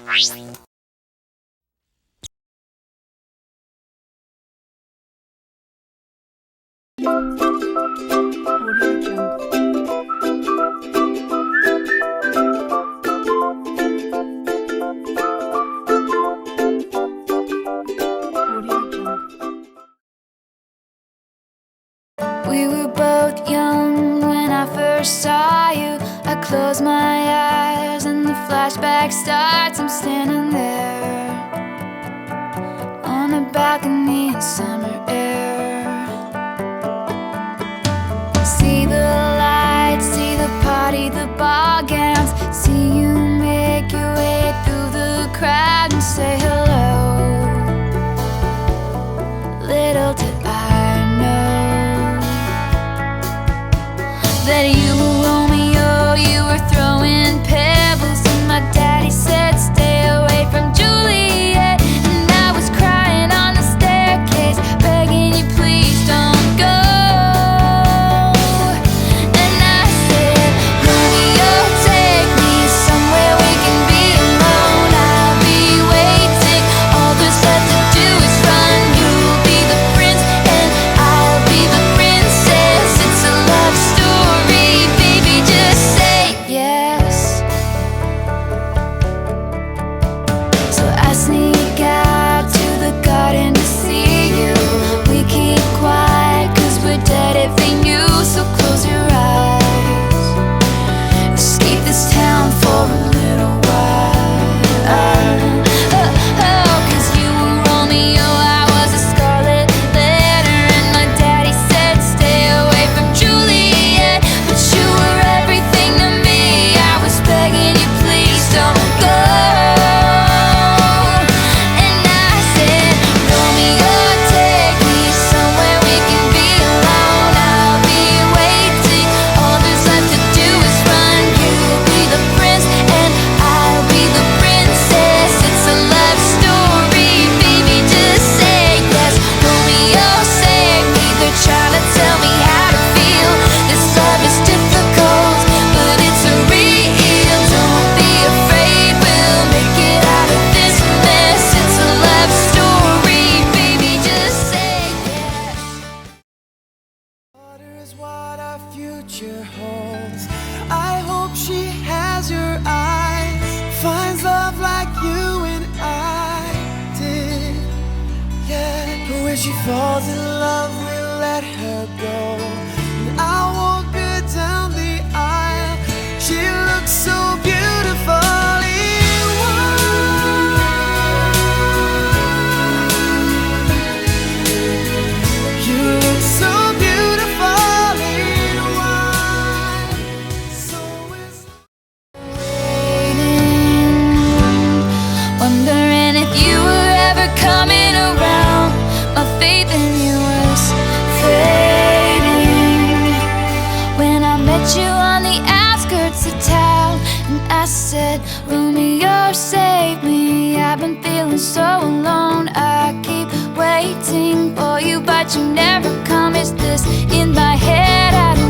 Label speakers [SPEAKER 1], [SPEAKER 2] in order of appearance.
[SPEAKER 1] We were both young when I first saw you. I close my eyes and the flashback starts. I'm standing there on a balcony in summer air. See the lights, see the party, the ball gowns. See you make your way through the crowd and say hello. Little did I know that you were Romeo, you were throwing pebbles, and my daddy said stay away from Juliet. And I was crying on the staircase, begging you please don't go. And I said, Romeo, take me somewhere we can be alone. I'll be waiting, all there's left to do is run. You'll be the prince and I'll be the princess. It's a love story, baby, just say yes. So I sneak out to the garden to see you. We keep quiet cause we're dead if they knew. So close your eyes, escape this town for a little while. Cause you were Romeo, I was a scarlet letter, and my daddy said stay away from Juliet. But you were everything to me, I was begging you please don't go. And I said, Romeo, take me somewhere we can be alone. I'll be waiting, all there's left to do is run. You'll be the prince and I'll be the princess. It's a love story, baby, just say yes. Romeo, save me, they're trying to tell me how to feel. This love is difficult, but it's real. Don't be afraid, we'll make it out of this mess. It's a love story, baby, just say yes.
[SPEAKER 2] Water is what our future holds. I hope she has your eyes, finds love like you and I did. Yeah, but when she falls in love, we'll let her go. And I'll walk her down the aisle. She looks so beautiful in white. You look so beautiful in white. So is
[SPEAKER 1] Waiting, wondering if you were ever coming around. My faith in you was fading when I met you on the outskirts of town. And I said, Romeo, save me, I've been feeling so alone. I keep waiting for you, but you never come. Is this in my head? I don't